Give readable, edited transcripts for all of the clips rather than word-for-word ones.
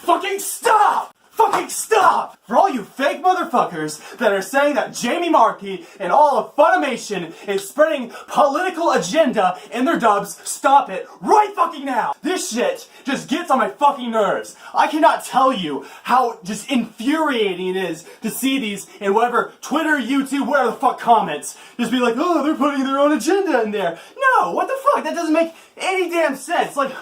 fucking stop! Fucking stop! For all you fake motherfuckers that are saying that Jamie Marchi and all of Funimation is spreading political agenda in their dubs, stop it right fucking now! This shit just gets on my fucking nerves. I cannot tell you how just infuriating it is to see these in whatever Twitter, YouTube, whatever the fuck comments. Just be like, oh, they're putting their own agenda in there. No, what the fuck? That doesn't make any damn sense. Like,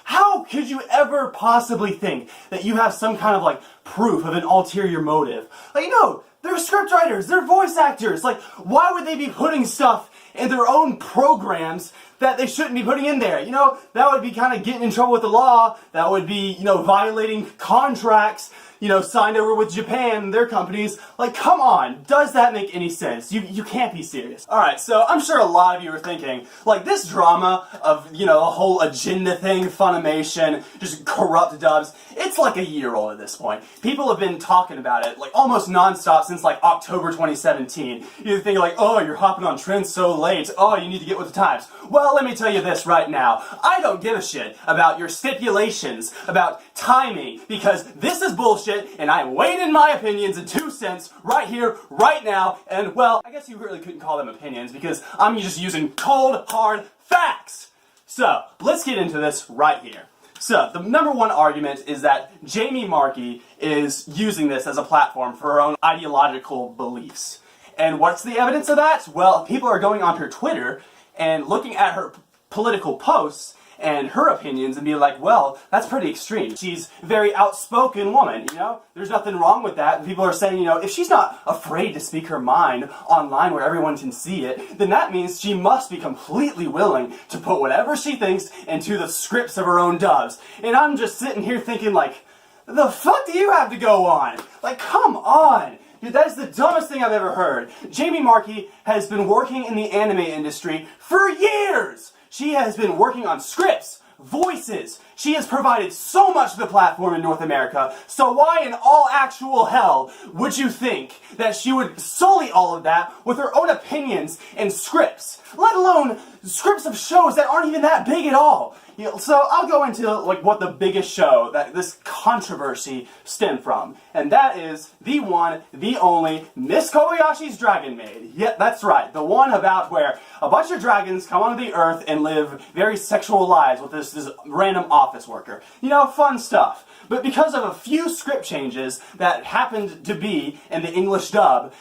how could you ever possibly think that you have some kind of, like, proof of an ulterior motive? Like, no, they're scriptwriters, they're voice actors. Like, why would they be putting stuff in their own programs that they shouldn't be putting in there? You know, that would be kind of getting in trouble with the law. That would be, you know, violating contracts, you know, signed over with Japan and their companies. Like, come on, does that make any sense? You can't be serious. Alright, so I'm sure a lot of you are thinking, like, this drama of, you know, the whole agenda thing, Funimation, just corrupt dubs, it's like a year old at this point. People have been talking about it, like, almost non-stop since, like, October 2017. You're thinking, like, oh, you're hopping on trends so late, oh, you need to get with the times. Well, let me tell you this right now. I don't give a shit about your stipulations, about timing, because this is bullshit, and I'm weighing in my opinions and 2 cents right here, right now, and, well, I guess you really couldn't call them opinions, because I'm just using cold, hard facts! So, let's get into this right here. So, the number one argument is that Jamie Marchi is using this as a platform for her own ideological beliefs. And what's the evidence of that? Well, people are going on her Twitter and looking at her political posts and her opinions and being like, well, that's pretty extreme. She's a very outspoken woman, you know? There's nothing wrong with that. People are saying, you know, if she's not afraid to speak her mind online where everyone can see it, then that means she must be completely willing to put whatever she thinks into the scripts of her own dubs. And I'm just sitting here thinking, like, the fuck do you have to go on? Like, come on! Dude, that is the dumbest thing I've ever heard. Jamie Marchi has been working in the anime industry for years! She has been working on scripts, voices. She has provided so much to the platform in North America, so why in all actual hell would you think that she would sully all of that with her own opinions and scripts? Let alone scripts of shows that aren't even that big at all. You know, so I'll go into like what the biggest show that this controversy stemmed from, and that is the one, the only, Miss Kobayashi's Dragon Maid. Yeah, that's right, the one about where a bunch of dragons come onto the earth and live very sexual lives with this random office worker. You know, fun stuff. But because of a few script changes that happened to be in the English dub,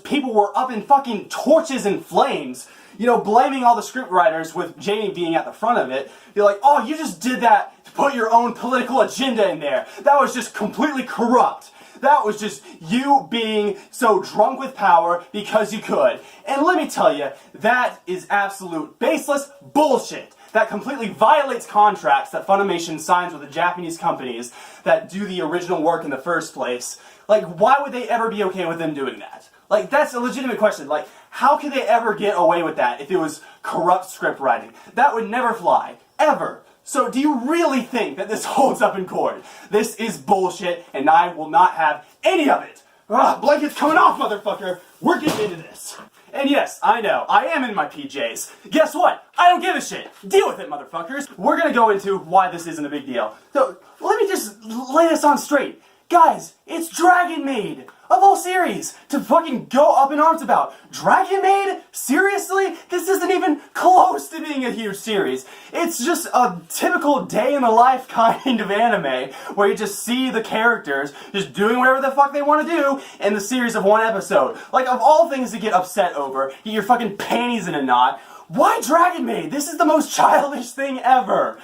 people were up in fucking torches and flames, you know, blaming all the script writers with Jamie being at the front of it. You're like, oh, you just did that to put your own political agenda in there. That was just completely corrupt. That was just you being so drunk with power because you could. And let me tell you, that is absolute baseless bullshit. That completely violates contracts that Funimation signs with the Japanese companies that do the original work in the first place. Like, why would they ever be okay with them doing that? Like, that's a legitimate question. Like, how could they ever get away with that if it was corrupt script writing? That would never fly. Ever. So do you really think that this holds up in court? This is bullshit, and I will not have any of it. Ugh, blanket's coming off, motherfucker. We're getting into this. And yes, I know, I am in my PJs. Guess what? I don't give a shit. Deal with it, motherfuckers. We're gonna go into why this isn't a big deal. So, let me just lay this on straight. Guys, it's Dragon Maid! Of all series to fucking go up in arms about. Dragon Maid? Seriously? This isn't even close to being a huge series. It's just a typical day in the life kind of anime where you just see the characters just doing whatever the fuck they want to do in the series of one episode. Like, of all things to get upset over, get your fucking panties in a knot, why Dragon Maid? This is the most childish thing ever.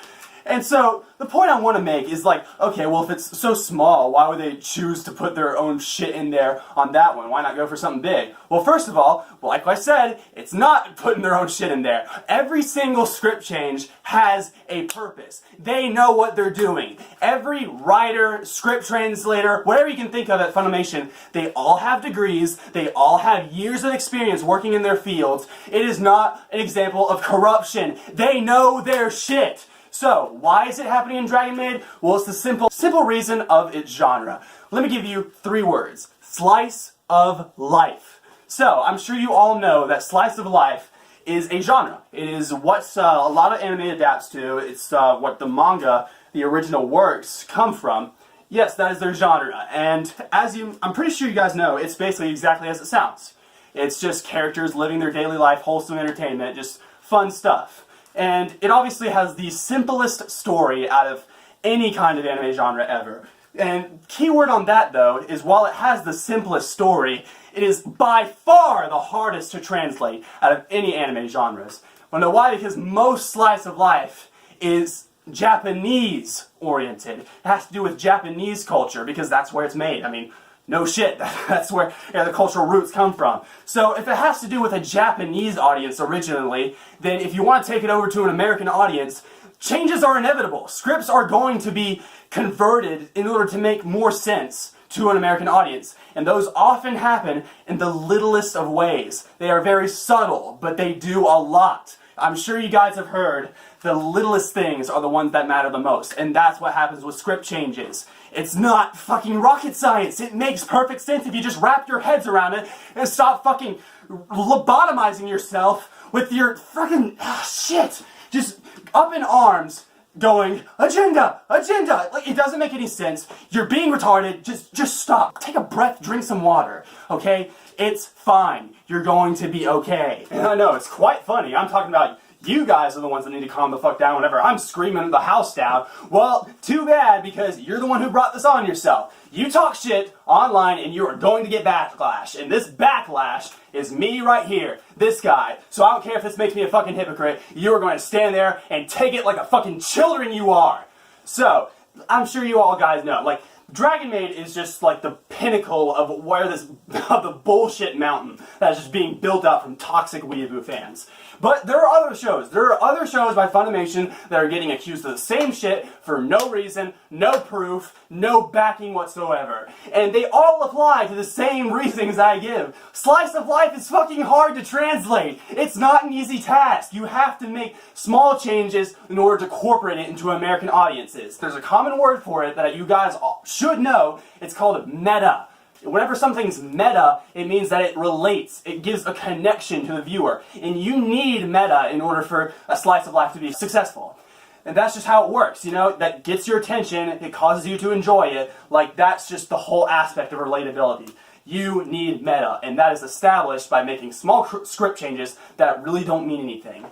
And so, the point I want to make is like, okay, well if it's so small, why would they choose to put their own shit in there on that one? Why not go for something big? Well, first of all, like I said, it's not putting their own shit in there. Every single script change has a purpose. They know what they're doing. Every writer, script translator, whatever you can think of at Funimation, they all have degrees, they all have years of experience working in their fields. It is not an example of corruption. They know their shit. So, why is it happening in Dragon Maid? Well, it's the simple reason of its genre. Let me give you 3 words. Slice of life. So, I'm sure you all know that slice of life is a genre. It is what a lot of anime adapts to. It's what the manga, the original works, come from. Yes, that is their genre, and I'm pretty sure you guys know, it's basically exactly as it sounds. It's just characters living their daily life, wholesome entertainment, just fun stuff. And it obviously has the simplest story out of any kind of anime genre ever. And keyword on that, though, is while it has the simplest story, it is by far the hardest to translate out of any anime genres. Wanna know why? Because most slice of life is Japanese oriented. It has to do with Japanese culture because that's where it's made. I mean, no shit, that's where the cultural roots come from. So if it has to do with a Japanese audience originally, then if you want to take it over to an American audience, changes are inevitable. Scripts are going to be converted in order to make more sense to an American audience. And those often happen in the littlest of ways. They are very subtle, but they do a lot. I'm sure you guys have heard the littlest things are the ones that matter the most, and that's what happens with script changes. It's not fucking rocket science. It makes perfect sense if you just wrap your heads around it and stop fucking lobotomizing yourself with your fucking shit. Just up in arms going, agenda, agenda. Like, it doesn't make any sense. You're being retarded. Just stop. Take a breath, drink some water, okay? It's fine. You're going to be okay. And I know, it's quite funny. I'm talking about you guys are the ones that need to calm the fuck down whenever I'm screaming the house down. Well, too bad, because you're the one who brought this on yourself. You talk shit online and you are going to get backlash. And this backlash is me right here. This guy. So I don't care if this makes me a fucking hypocrite. You are going to stand there and take it like a fucking children you are. So, I'm sure you all guys know, like, Dragon Maid is just like the pinnacle of the bullshit mountain that is just being built up from toxic weeaboo fans. But there are other shows. There are other shows by Funimation that are getting accused of the same shit for no reason, no proof, no backing whatsoever. And they all apply to the same reasons I give. Slice of life is fucking hard to translate. It's not an easy task. You have to make small changes in order to incorporate it into American audiences. There's a common word for it that you guys should know. It's called meta. Whenever something's meta, it means that it relates. It gives a connection to the viewer. And you need meta in order for a slice of life to be successful. And that's just how it works, you know? That gets your attention, it causes you to enjoy it. Like, that's just the whole aspect of relatability. You need meta, and that is established by making small script changes that really don't mean anything.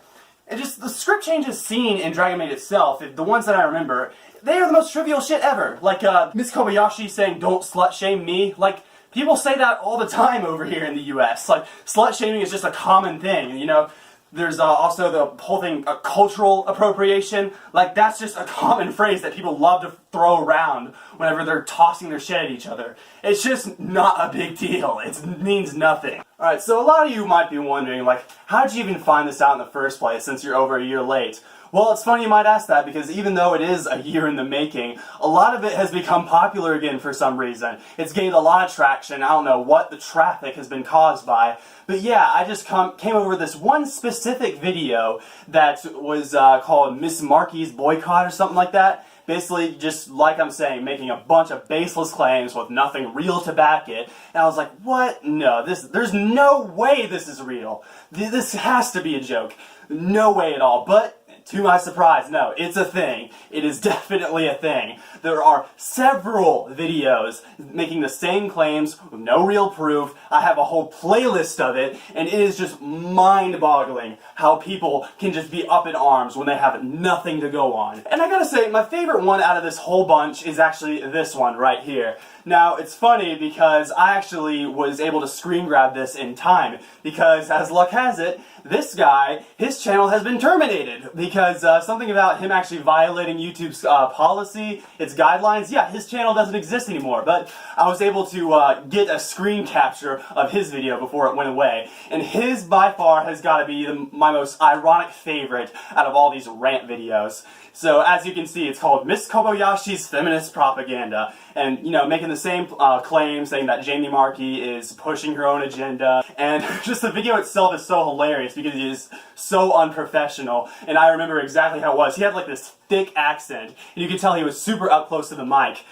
And just the script changes seen in Dragon Maid itself, the ones that I remember, they are the most trivial shit ever. Like, Miss Kobayashi saying, "Don't slut-shame me." Like, people say that all the time over here in the US. Like, slut-shaming is just a common thing, you know? There's also the whole thing, cultural appropriation. Like, that's just a common phrase that people love to throw around whenever they're tossing their shit at each other. It's just not a big deal. It means nothing. Alright, so a lot of you might be wondering, like, how did you even find this out in the first place since you're over a year late? Well, it's funny you might ask that, because even though it is a year in the making, a lot of it has become popular again for some reason. It's gained a lot of traction. I don't know what the traffic has been caused by. But yeah, I just came over this one specific video that was called Miss Marchi's Boycott or something like that. Basically, just like I'm saying, making a bunch of baseless claims with nothing real to back it. And I was like, what? No, there's no way this is real. This has to be a joke. No way at all. But to my surprise, no, it's a thing. It is definitely a thing. There are several videos making the same claims with no real proof. I have a whole playlist of it, and it is just mind-boggling how people can just be up in arms when they have nothing to go on. And I gotta say, my favorite one out of this whole bunch is actually this one right here. Now, it's funny because I actually was able to screen grab this in time, because as luck has it, this guy, his channel has been terminated because something about him actually violating YouTube's policy, its guidelines. Yeah, his channel doesn't exist anymore, but I was able to get a screen capture of his video before it went away. And his, by far, has got to be my most ironic favorite out of all these rant videos. So, as you can see, it's called Miss Kobayashi's Feminist Propaganda. And, you know, making the same claim, saying that Jamie Marchi is pushing her own agenda. And just the video itself is so hilarious because it is so unprofessional. And I remember exactly how it was. He had like this thick accent, and you could tell he was super up close to the mic,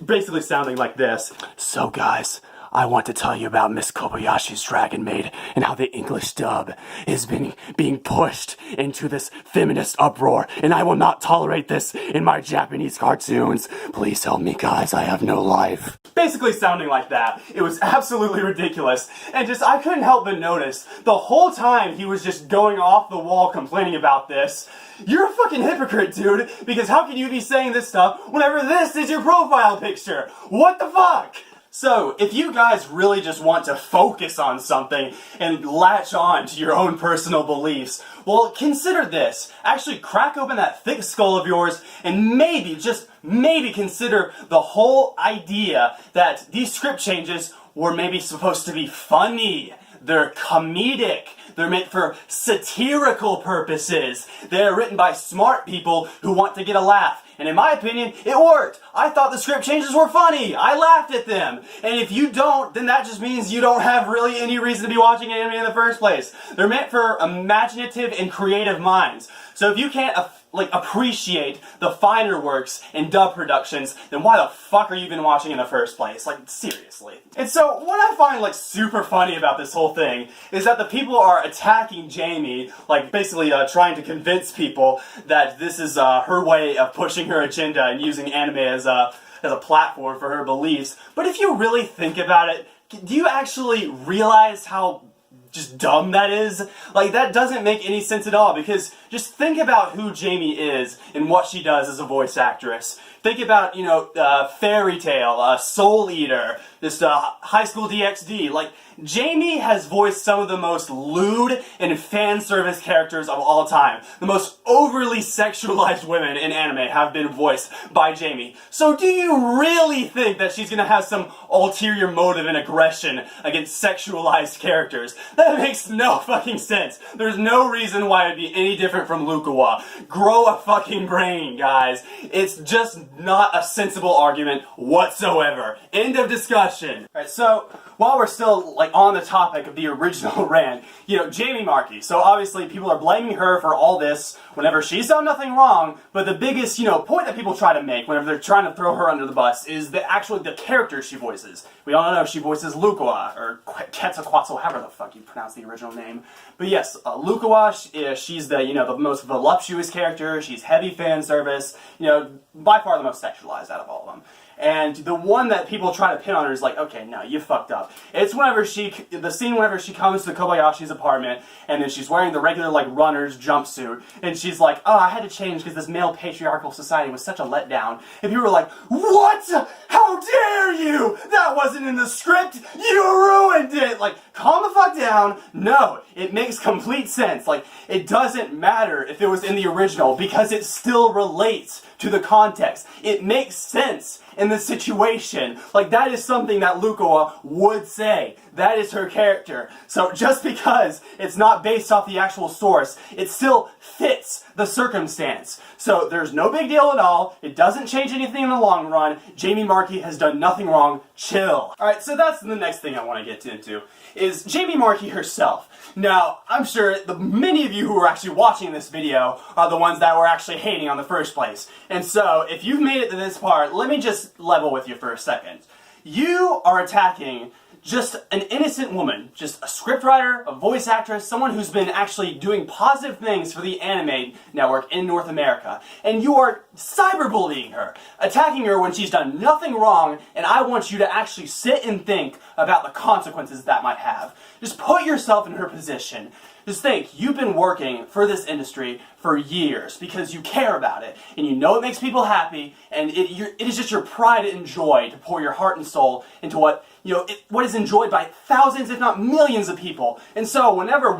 basically sounding like this. So guys, I want to tell you about Miss Kobayashi's Dragon Maid and how the English dub is being pushed into this feminist uproar, and I will not tolerate this in my Japanese cartoons. Please help me, guys. I have no life. Basically sounding like that. It was absolutely ridiculous, and I couldn't help but notice the whole time he was just going off the wall complaining about this. You're a fucking hypocrite, dude, because how can you be saying this stuff whenever this is your profile picture? What the fuck? So, if you guys really just want to focus on something and latch on to your own personal beliefs, well, consider this. Actually, crack open that thick skull of yours and maybe, just maybe consider the whole idea that these script changes were maybe supposed to be funny. They're comedic. They're meant for satirical purposes. They're written by smart people who want to get a laugh. And in my opinion, it worked. I thought the script changes were funny. I laughed at them. And if you don't, then that just means you don't have really any reason to be watching anime in the first place. They're meant for imaginative and creative minds. So if you can't appreciate the finer works in dub productions, then why the fuck are you even watching in the first place? Like, seriously. And so what I find super funny about this whole thing is that the people are attacking Jamie, basically trying to convince people that this is her way of pushing her agenda and using anime as a platform for her beliefs. But if you really think about it, do you actually realize how just dumb that is? That doesn't make any sense at all, because just think about who Jamie is and what she does as a voice actress. Think about, Fairy Tail, Soul Eater, this High School DxD. Jamie has voiced some of the most lewd and fan service characters of all time. The most overly sexualized women in anime have been voiced by Jamie. So do you really think that she's gonna have some ulterior motive and aggression against sexualized characters? That makes no fucking sense. There's no reason why it'd be any different from Lukawa. Grow a fucking brain, guys. It's just not a sensible argument whatsoever. End of discussion. Alright, so while we're still on the topic of the original Rant, Jamie Marchi. So obviously people are blaming her for all this whenever she's done nothing wrong, but the biggest, point that people try to make whenever they're trying to throw her under the bus is the character she voices. We all know she voices Lukawa, or Quetzalcoatl, however the fuck you pronounce the original name. But yes, Lukawa, she's the most voluptuous character. She's heavy fan service, by far the most sexualized out of all of them. And the one that people try to pin on her is okay, no, you fucked up. It's the scene whenever she comes to Kobayashi's apartment, and then she's wearing the regular, runner's jumpsuit, and she's like, oh, I had to change because this male patriarchal society was such a letdown. And people were like, what? How dare you? That wasn't in the script. You ruined it. Calm the fuck down. No, it makes complete sense. It doesn't matter if it was in the original, because it still relates to the context. It makes sense in the situation. That is something that Lukawa would say. That is her character. So just because it's not based off the actual source, it still fits the circumstance. So there's no big deal at all. It doesn't change anything in the long run. Jamie Marchi has done nothing wrong. Chill. Alright, so that's the next thing I want to get into, is Jamie Marchi herself. Now, I'm sure many of you who are actually watching this video are the ones that were actually hating on the first place. And so, if you've made it to this part, let me just level with you for a second. You are attacking just an innocent woman, just a scriptwriter, a voice actress, someone who's been actually doing positive things for the anime network in North America. And you are cyberbullying her, attacking her when she's done nothing wrong, and I want you to actually sit and think about the consequences that might have. Just put yourself in her position. Just think, you've been working for this industry for years because you care about it, and you know it makes people happy, and it is just your pride and joy to pour your heart and soul into what is enjoyed by thousands, if not millions of people. And so whenever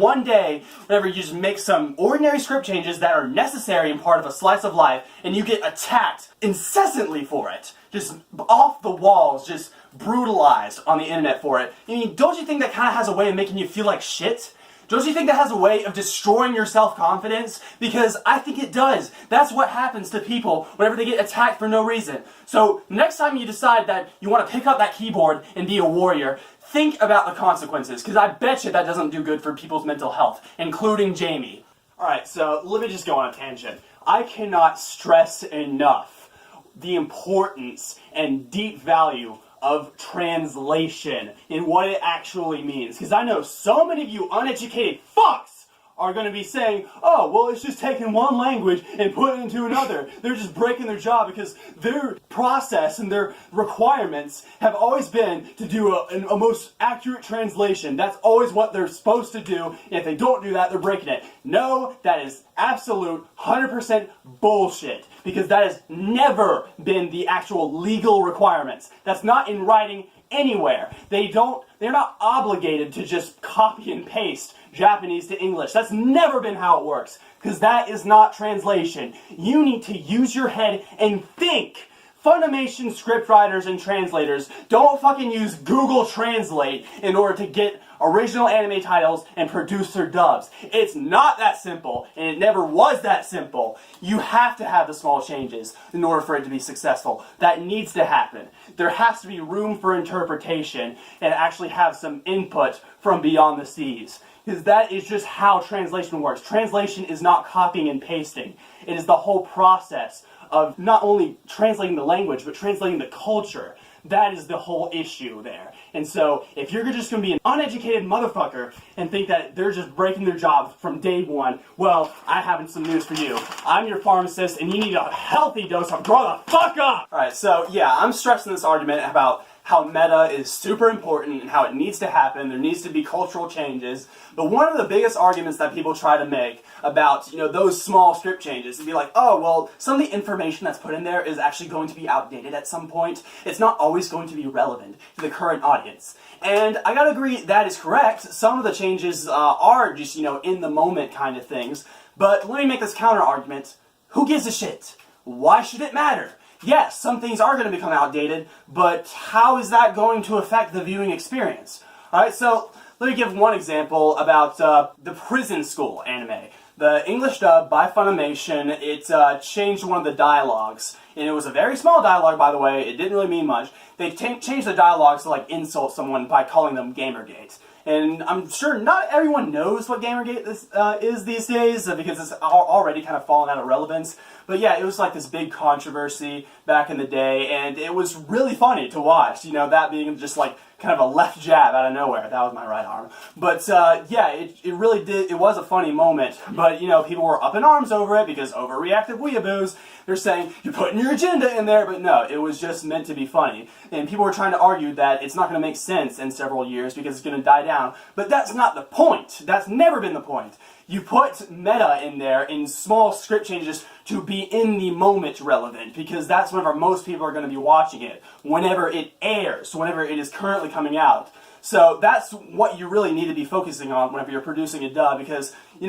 you just make some ordinary script changes that are necessary and part of a slice of life, and you get attacked incessantly for it, just off the walls, just brutalized on the internet for it, don't you think that kind of has a way of making you feel like shit? Don't you think that has a way of destroying your self-confidence? Because I think it does. That's what happens to people whenever they get attacked for no reason. So next time you decide that you want to pick up that keyboard and be a warrior, think about the consequences, because I bet you that doesn't do good for people's mental health, including Jamie. Alright, so let me just go on a tangent. I cannot stress enough the importance and deep value of translation and what it actually means. Because I know so many of you uneducated fucks are going to be saying, oh, well, it's just taking one language and putting it into another. They're just breaking their job because their process and their requirements have always been to do a most accurate translation. That's always what they're supposed to do. And if they don't do that, they're breaking it. No, that is absolute 100% bullshit, because that has never been the actual legal requirements. That's not in writing anywhere. They're not obligated to just copy and paste Japanese to English. That's never been how it works, because that is not translation. You need to use your head and think. Funimation scriptwriters and translators don't fucking use Google Translate in order to get original anime titles and produce their dubs. It's not that simple, and it never was that simple. You have to have the small changes in order for it to be successful. That needs to happen. There has to be room for interpretation and actually have some input from beyond the seas. Because that is just how translation works. Translation is not copying and pasting. It is the whole process of not only translating the language, but translating the culture. That is the whole issue there. And so, if you're just going to be an uneducated motherfucker and think that they're just breaking their job from day one, well, I have some news for you. I'm your pharmacist, and you need a healthy dose of grow the fuck up! Alright, so yeah, I'm stressing this argument about how meta is super important and how it needs to happen. There needs to be cultural changes. But one of the biggest arguments that people try to make about, those small script changes is be like, oh, well, some of the information that's put in there is actually going to be outdated at some point. It's not always going to be relevant to the current audience. And I gotta agree, that is correct. Some of the changes are just, in the moment kind of things. But let me make this counter argument. Who gives a shit? Why should it matter? Yes, some things are going to become outdated, but how is that going to affect the viewing experience? Alright, so let me give one example about the Prison School anime. The English dub by Funimation, it changed one of the dialogues. And it was a very small dialogue, by the way. It didn't really mean much. They changed the dialogues to insult someone by calling them Gamergate. And I'm sure not everyone knows what Gamergate is these days, because it's already kind of fallen out of relevance. But yeah, it was this big controversy back in the day, and it was really funny to watch, that being just kind of a left jab out of nowhere. That was my right arm. But yeah, it really did, it was a funny moment, but people were up in arms over it because overreactive weeaboos. They're saying, you're putting your agenda in there, but no, it was just meant to be funny. And people were trying to argue that it's not going to make sense in several years because it's going to die down, but that's not the point. That's never been the point. You put meta in there in small script changes to be in the moment relevant, because that's whenever most people are going to be watching it, whenever it airs, whenever it is currently coming out. So that's what you really need to be focusing on whenever you're producing a dub, because, we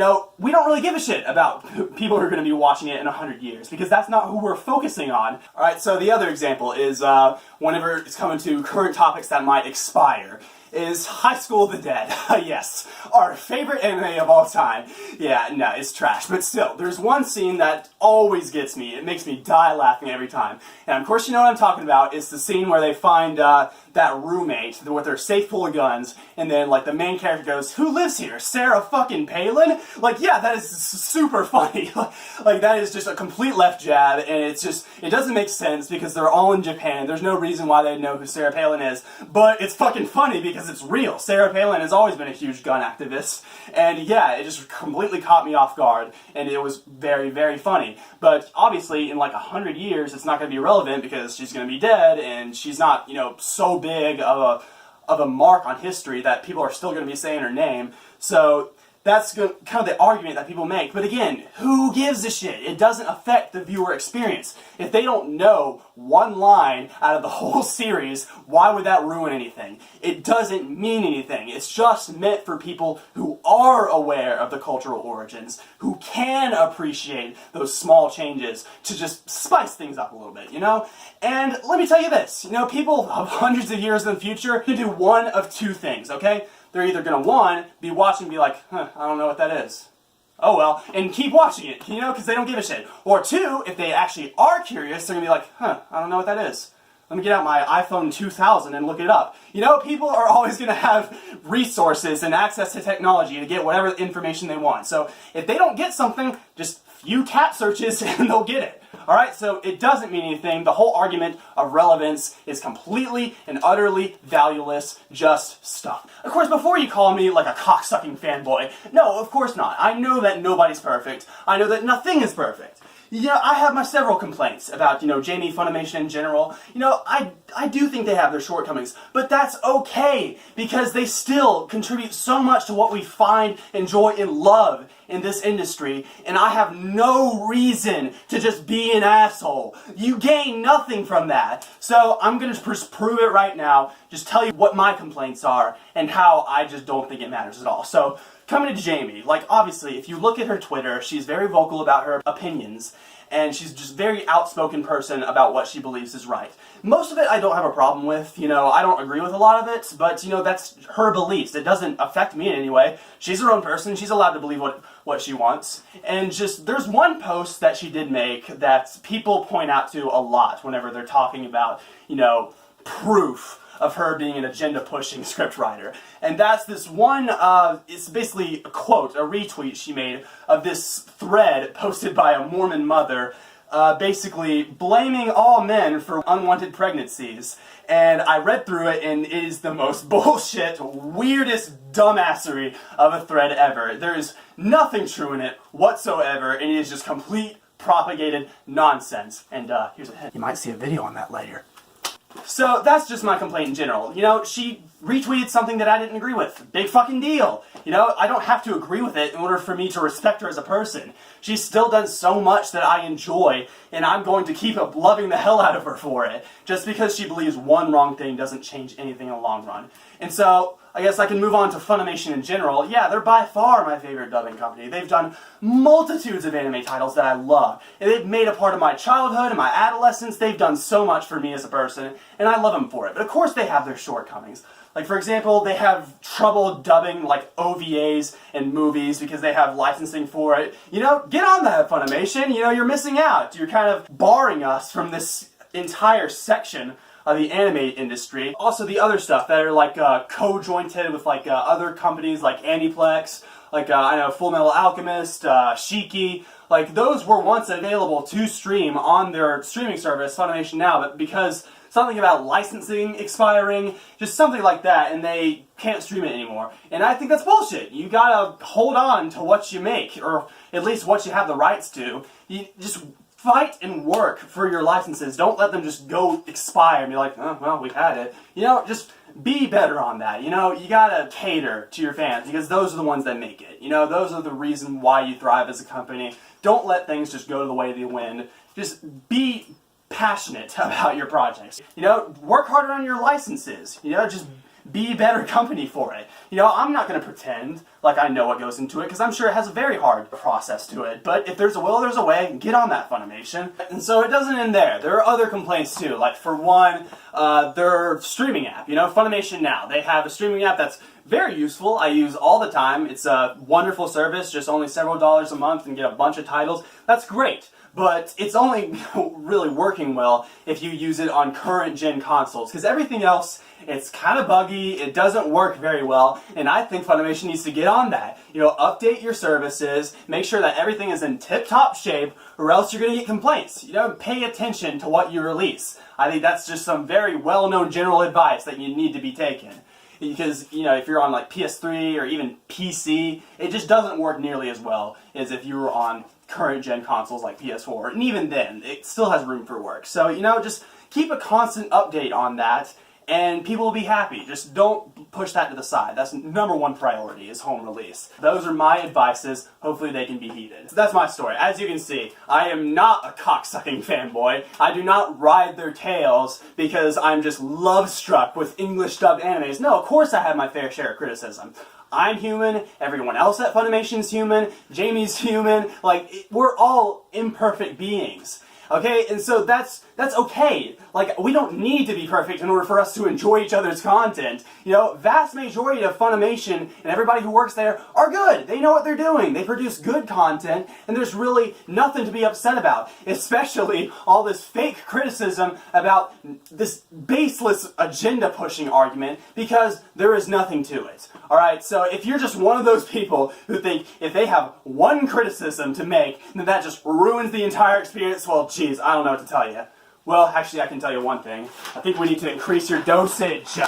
don't really give a shit about people who are going to be watching it in 100 years, because that's not who we're focusing on. Alright, so the other example is whenever it's coming to current topics that might expire, is High School of the Dead. Yes, our favorite anime of all time. Yeah, no, it's trash, but still, there's one scene that always gets me. It makes me die laughing every time. And of course you know what I'm talking about. It's the scene where they find that roommate with their safe full of guns, and then the main character goes, who lives here? Sarah fucking Palin? Yeah, that is super funny. That is just a complete left jab, and it's just, it doesn't make sense because they're all in Japan. There's no reason why they know who Sarah Palin is, but it's fucking funny because it's real. Sarah Palin has always been a huge gun activist, and yeah, it just completely caught me off guard, and it was very, very funny. But obviously, in 100 years, it's not going to be relevant because she's going to be dead, and she's not, so big of a mark on history that people are still going to be saying her name. So that's kind of the argument that people make. But again, who gives a shit? It doesn't affect the viewer experience. If they don't know one line out of the whole series, why would that ruin anything? It doesn't mean anything. It's just meant for people who are aware of the cultural origins, who can appreciate those small changes to just spice things up a little bit, And let me tell you this, people of hundreds of years in the future can do one of two things, okay? They're either going to, one, be watching and be like, I don't know what that is. Oh well, and keep watching it, because they don't give a shit. Or two, if they actually are curious, they're going to be like, I don't know what that is. Let me get out my iPhone 2000 and look it up. People are always going to have resources and access to technology to get whatever information they want. So if they don't get something, just few cat searches and they'll get it. Alright, so it doesn't mean anything. The whole argument of relevance is completely and utterly valueless. Just stop. Of course, before you call me like a cocksucking fanboy, no, of course not. I know that nobody's perfect. I know that nothing is perfect. Yeah, I have my several complaints about, Jamie, Funimation in general. I do think they have their shortcomings, but that's okay, because they still contribute so much to what we find, enjoy, and love in this industry, and I have no reason to just be an asshole. You gain nothing from that. So I'm gonna just prove it right now, just tell you what my complaints are, and how I just don't think it matters at all. So, coming to Jamie, obviously, if you look at her Twitter, she's very vocal about her opinions, and she's just a very outspoken person about what she believes is right. Most of it I don't have a problem with, I don't agree with a lot of it, but, that's her beliefs. It doesn't affect me in any way. She's her own person, she's allowed to believe what she wants. And there's one post that she did make that people point out to a lot whenever they're talking about, proof of her being an agenda-pushing scriptwriter. And that's this one, it's basically a quote, a retweet she made of this thread posted by a Mormon mother, basically blaming all men for unwanted pregnancies. And I read through it, and it is the most bullshit, weirdest dumbassery of a thread ever. There is nothing true in it whatsoever, and it is just complete propagated nonsense. And here's a hint. You might see a video on that later. So that's just my complaint in general. She retweeted something that I didn't agree with. Big fucking deal. I don't have to agree with it in order for me to respect her as a person. She's still done so much that I enjoy, and I'm going to keep loving the hell out of her for it. Just because she believes one wrong thing doesn't change anything in the long run. And so, I guess I can move on to Funimation in general. Yeah, they're by far my favorite dubbing company. They've done multitudes of anime titles that I love. And they've made a part of my childhood and my adolescence. They've done so much for me as a person, and I love them for it. But of course they have their shortcomings. For example, they have trouble dubbing, OVAs and movies because they have licensing for it. Get on that, Funimation. You're missing out. You're kind of barring us from this entire section of the anime industry. Also the other stuff that are co-jointed with other companies like Aniplex, I know Full Metal Alchemist, Shiki, those were once available to stream on their streaming service, Funimation Now, but because something about licensing expiring, just something like that, and they can't stream it anymore. And I think that's bullshit. You gotta hold on to what you make, or at least what you have the rights to. You just fight and work for your licenses. Don't let them just go expire and be like, oh, well, we've had it. Just be better on that. You gotta cater to your fans, because those are the ones that make it. Those are the reason why you thrive as a company. Don't let things just go to the way of the wind. Just be passionate about your projects. Work harder on your licenses. Just be a better company for it. I'm not going to pretend like I know what goes into it, because I'm sure it has a very hard process to it. But if there's a will, there's a way. Get on that, Funimation. And so it doesn't end there. There are other complaints too. For one, their streaming app. Funimation Now. They have a streaming app that's very useful. I use all the time. It's a wonderful service, just only several dollars a month and get a bunch of titles. That's great. But it's only really working well if you use it on current gen consoles, because everything else, it's kind of buggy, it doesn't work very well, and I think Funimation needs to get on that. Update your services, make sure that everything is in tip-top shape, or else you're going to get complaints. Pay attention to what you release. I think that's just some very well-known general advice that you need to be taken. Because, if you're on PS3 or even PC, it just doesn't work nearly as well as if you were on current gen consoles like PS4, and even then, it still has room for work. So, just keep a constant update on that, and people will be happy. Just don't push that to the side. That's number one priority, is home release. Those are my advices. Hopefully they can be heeded. So that's my story. As you can see, I am not a cocksucking fanboy. I do not ride their tails because I'm just love-struck with English-dubbed animes. No, of course I have my fair share of criticism. I'm human, everyone else at Funimation's human, Jamie's human, we're all imperfect beings. Okay, and so that's That's okay. Like, we don't need to be perfect in order for us to enjoy each other's content. You know, vast majority of Funimation and everybody who works there are good. They know what they're doing. They produce good content, and there's really nothing to be upset about. Especially all this fake criticism about this baseless agenda-pushing argument, because there is nothing to it. Alright, so if you're just one of those people who think if they have one criticism to make, then that just ruins the entire experience, well, geez, I don't know what to tell you. Well, actually, I can tell you one thing. I think we need to increase your dosage.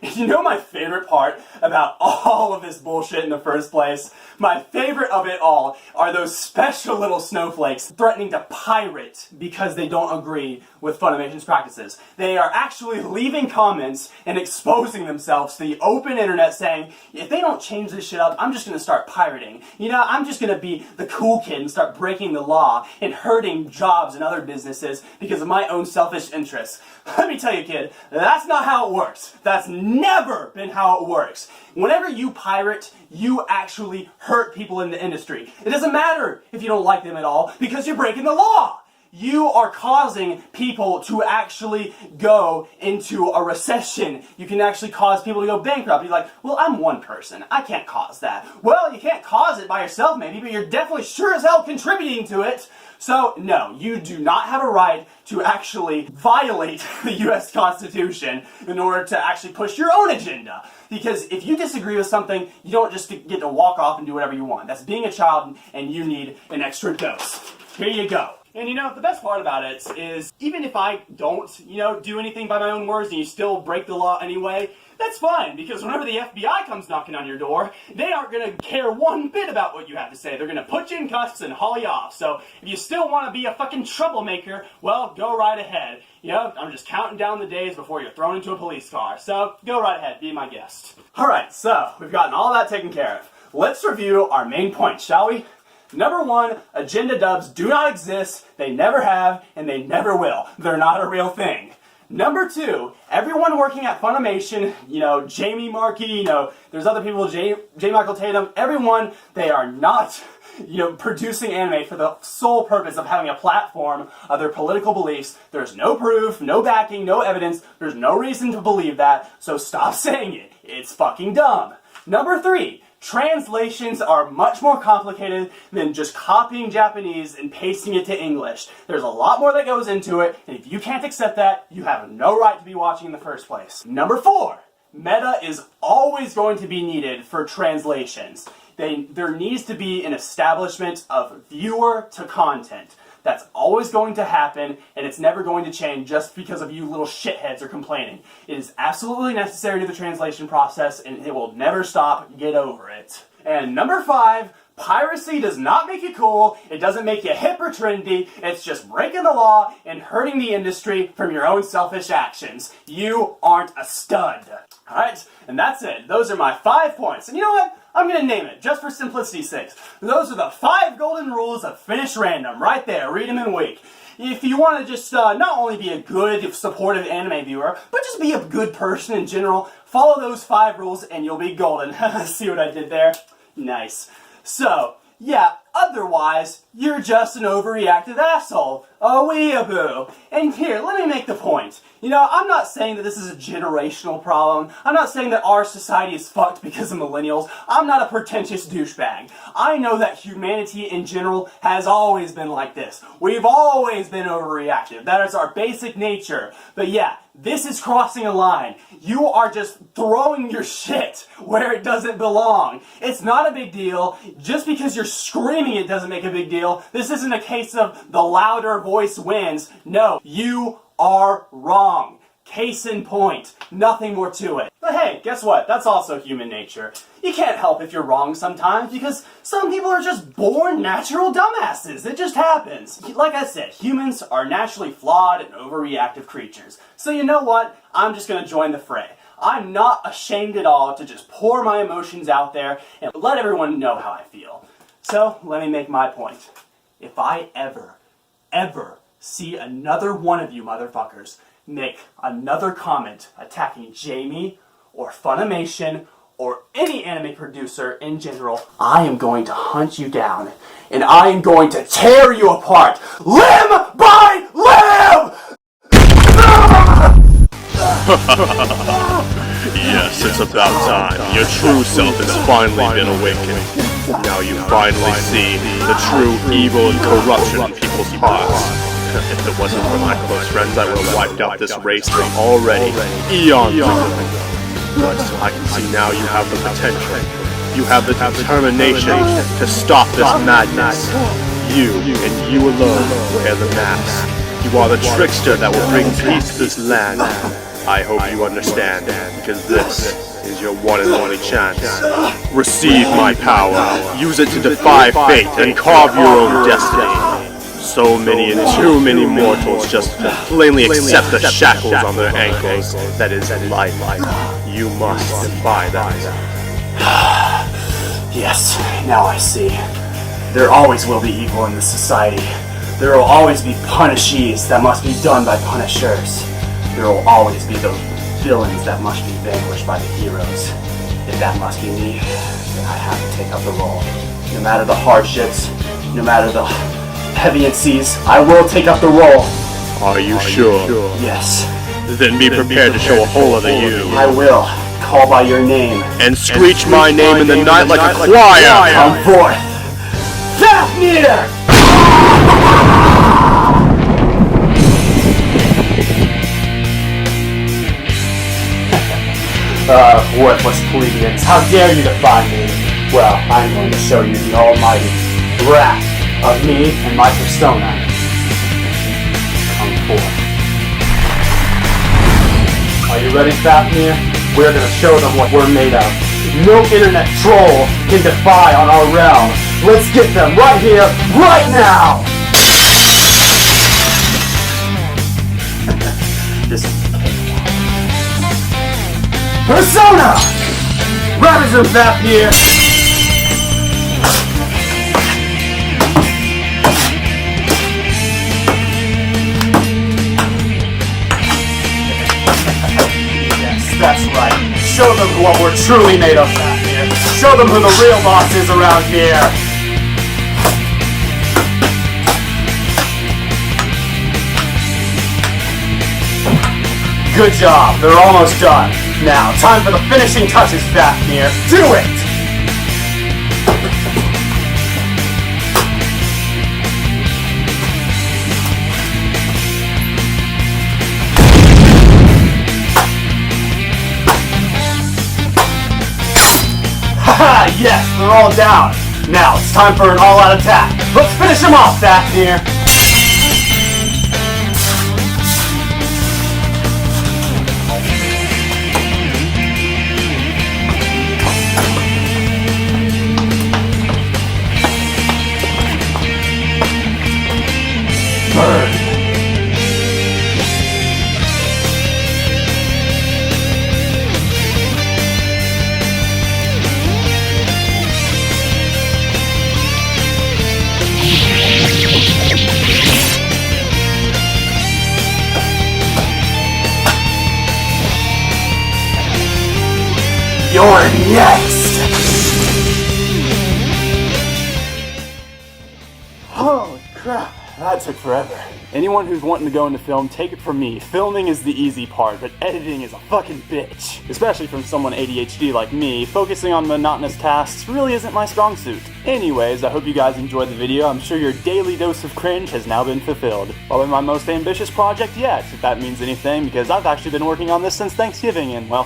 You know my favorite part about all of this bullshit in the first place? My favorite of it all are those special little snowflakes threatening to pirate because they don't agree with Funimation's practices. They are actually leaving comments and exposing themselves to the open internet saying, if they don't change this shit up, I'm just going to start pirating. You know, I'm just going to be the cool kid and start breaking the law and hurting jobs and other businesses because of my own selfish interests. Let me tell you, kid, that's not how it works. That's never been how it works. Whenever you pirate, you actually hurt people in the industry. It doesn't matter if you don't like them at all, because you're breaking the law. You are causing people to actually go into a recession. You can actually cause people to go bankrupt. You're like, well, I'm one person. I can't cause that. Well, you can't cause it by yourself maybe, but you're definitely sure as hell contributing to it. So, no, you do not have a right to actually violate the US Constitution in order to actually push your own agenda. Because if you disagree with something, you don't just get to walk off and do whatever you want. That's being a child, and you need an extra dose. Here you go. And you know, the best part about it is, even if I don't, do anything by my own words and you still break the law anyway, that's fine, because whenever the FBI comes knocking on your door, they aren't going to care one bit about what you have to say. They're going to put you in cuffs and haul you off. So if you still want to be a fucking troublemaker, well, go right ahead. I'm just counting down the days before you're thrown into a police car. So go right ahead, be my guest. Alright, so we've gotten all that taken care of. Let's review our main points, shall we? Number one, agenda dubs do not exist, they never have, and they never will. They're not a real thing. Number two, everyone working at Funimation, Jamie Marchi, there's other people, J. Michael Tatum, everyone, they are not, producing anime for the sole purpose of having a platform of their political beliefs. There's no proof, no backing, no evidence, there's no reason to believe that, so stop saying it. It's fucking dumb. Number three, translations are much more complicated than just copying Japanese and pasting it to English. There's a lot more that goes into it, and if you can't accept that, you have no right to be watching in the first place. Number four, meta is always going to be needed for translations. There needs to be an establishment of viewer to content. That's always going to happen, and it's never going to change just because of you little shitheads are complaining. It is absolutely necessary to the translation process, and it will never stop. Get over it. And number five, piracy does not make you cool, it doesn't make you hip or trendy, it's just breaking the law and hurting the industry from your own selfish actions. You aren't a stud. Alright, and that's it. Those are my 5 points. And you know what? I'm going to name it, just for simplicity's sake. Those are the 5 golden rules of Finish Random, right there. Read them in a week. If you want to just not only be a good, supportive anime viewer, but just be a good person in general, follow those 5 rules and you'll be golden. See what I did there? Nice. So, yeah, otherwise, you're just an overreactive asshole. A weeaboo. And here, let me make the point. I'm not saying that this is a generational problem. I'm not saying that our society is fucked because of millennials. I'm not a pretentious douchebag. I know that humanity in general has always been like this. We've always been overreactive. That is our basic nature. But yeah, this is crossing a line. You are just throwing your shit where it doesn't belong. It's not a big deal. Just because you're screaming it doesn't make a big deal. This isn't a case of the louder voice wins. No, you are wrong. Case in point. Nothing more to it. But hey, guess what? That's also human nature. You can't help if you're wrong sometimes, because some people are just born natural dumbasses. It just happens. Like I said, humans are naturally flawed and overreactive creatures. So you know what? I'm just gonna join the fray. I'm not ashamed at all to just pour my emotions out there and let everyone know how I feel. So, let me make my point. If I ever see another one of you motherfuckers make another comment attacking Jamie or Funimation or any anime producer in general, I am going to hunt you down and I am going to tear you apart limb by limb! Yes, it's about time. Your true self has finally been awakened. Now you finally see the true evil and corruption in people's hearts. If it wasn't for my close friends, I would have wiped out this race from already, eons ago. But I can see now you have the potential. You have the determination to stop this madness. You, and you alone, wear the mask. You are the trickster that will bring peace to this land. I hope you understand, because this is your one and only chance. Receive my power, use it to defy fate and carve your own destiny. So many and too many mortals just plainly accept the shackles on their ankles. That is life. You must defy that. Yes, now I see. There always will be evil in this society. There will always be punishees that must be done by punishers. There will always be the villains that must be vanquished by the heroes. If that must be me, then I have to take up the role. No matter the hardships, no matter the heaviness, I will take up the role. Are you sure? Yes. Then be prepared to show a whole other you. I will. Call by your name. And screech my name in the night like a choir! Come forth! Fafnir! Worthless plebeians, how dare you defy me? Well, I'm going to show you the almighty wrath of me and my persona. Come forth. Are you ready, Fafnir? We're gonna show them what we're made of. No internet troll can defy on our realm. Let's get them right here, right now! This is Persona! Ravage Fafnir! That's right. Show them what we're truly made of, Fafnir. Show them who the real boss is around here. Good job. They're almost done. Now, time for the finishing touches, Fafnir. Do it! Yes, they're all down. Now it's time for an all-out attack. Let's finish them off, Fafnir. Burn. You're next! Holy crap, that took forever. Anyone who's wanting to go into film, take it from me. Filming is the easy part, but editing is a fucking bitch. Especially from someone ADHD like me, focusing on monotonous tasks really isn't my strong suit. Anyways, I hope you guys enjoyed the video. I'm sure your daily dose of cringe has now been fulfilled. Probably my most ambitious project yet, if that means anything, because I've actually been working on this since Thanksgiving, and well,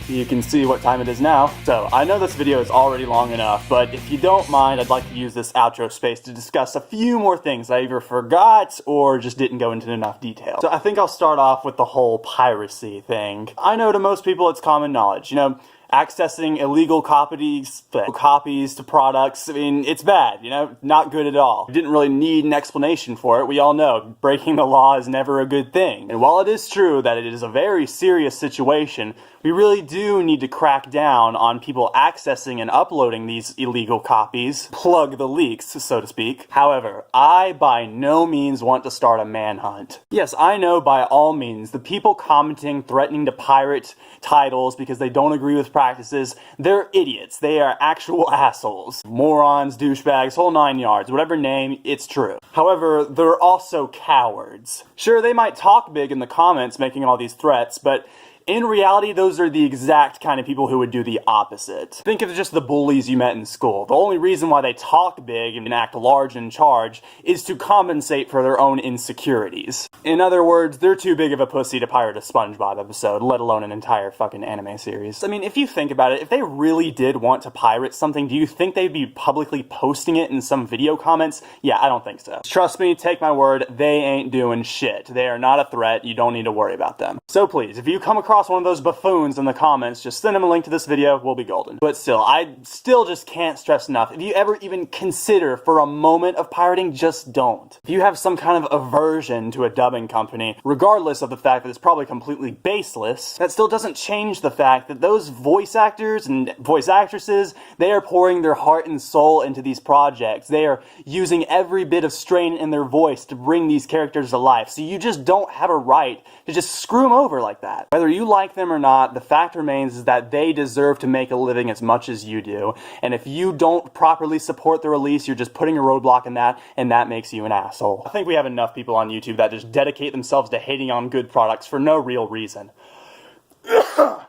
you can see what time it is now. So, I know this video is already long enough, but if you don't mind, I'd like to use this outro space to discuss a few more things I either forgot or just didn't go into enough detail. So I think I'll start off with the whole piracy thing. I know to most people it's common knowledge, you know, accessing illegal copies to products, I mean, it's bad, you know, not good at all. Didn't really need an explanation for it. We all know breaking the law is never a good thing. And while it is true that it is a very serious situation, we really do need to crack down on people accessing and uploading these illegal copies, plug the leaks, so to speak. However, I by no means want to start a manhunt. Yes, I know by all means, the people commenting, threatening to pirate titles because they don't agree with practices, they're idiots. They are actual assholes. Morons, douchebags, whole 9 yards, whatever name, it's true. However, they're also cowards. Sure, they might talk big in the comments making all these threats, but In reality, those are the exact kind of people who would do the opposite. Think of just the bullies you met in school. The only reason why they talk big and act large and in charge is to compensate for their own insecurities. In other words, they're too big of a pussy to pirate a SpongeBob episode, let alone an entire fucking anime series. I mean, if you think about it, if they really did want to pirate something, do you think they'd be publicly posting it in some video comments? Yeah, I don't think so. Trust me, take my word, they ain't doing shit. They are not a threat, you don't need to worry about them. So please, if you come across one of those buffoons in the comments, just send them a link to this video, we'll be golden. But still, I still just can't stress enough, if you ever even consider for a moment of pirating, just don't. If you have some kind of aversion to a dubbing company, regardless of the fact that it's probably completely baseless, that still doesn't change the fact that those voice actors and voice actresses, they are pouring their heart and soul into these projects. They are using every bit of strain in their voice to bring these characters to life, so you just don't have a right to just screw them over like that. Whether you like them or not, the fact remains is that they deserve to make a living as much as you do, and if you don't properly support the release, you're just putting a roadblock in that, and that makes you an asshole. I think we have enough people on YouTube that just dedicate themselves to hating on good products for no real reason.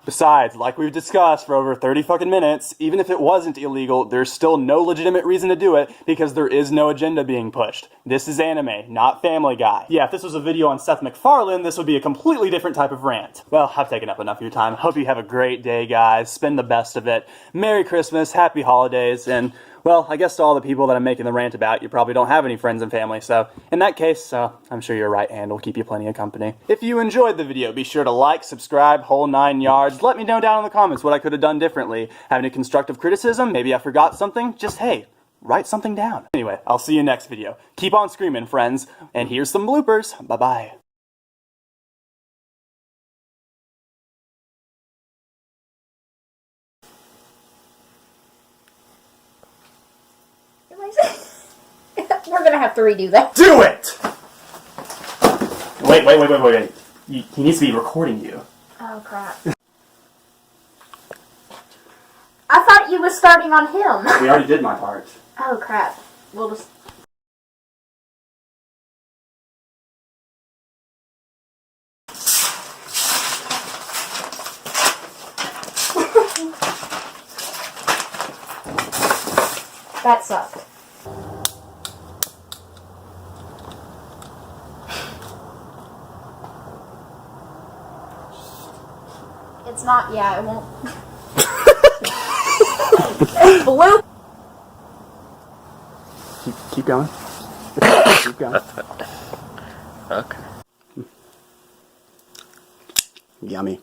Besides, like we've discussed for over 30 fucking minutes, even if it wasn't illegal, there's still no legitimate reason to do it because there is no agenda being pushed. This is anime, not Family Guy. Yeah, if this was a video on Seth MacFarlane, this would be a completely different type of rant. Well, I've taken up enough of your time. Hope you have a great day, guys. Spend the best of it. Merry Christmas, Happy Holidays, and well, I guess to all the people that I'm making the rant about, you probably don't have any friends and family, so in that case, I'm sure your right hand will keep you plenty of company. If you enjoyed the video, be sure to like, subscribe, whole 9 yards. Let me know down in the comments what I could have done differently. Have any constructive criticism? Maybe I forgot something? Just, hey, write something down. Anyway, I'll see you next video. Keep on screaming, friends, and here's some bloopers. Bye-bye. We're gonna have to redo that. Do it! Wait. He needs to be recording you. Oh crap. I thought you was starting on him. We already did my part. Oh crap. We'll just... That sucked. It's not, yeah, it won't. Blue. Keep going. Keep going. Okay. Yummy.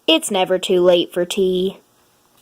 It's never too late for tea.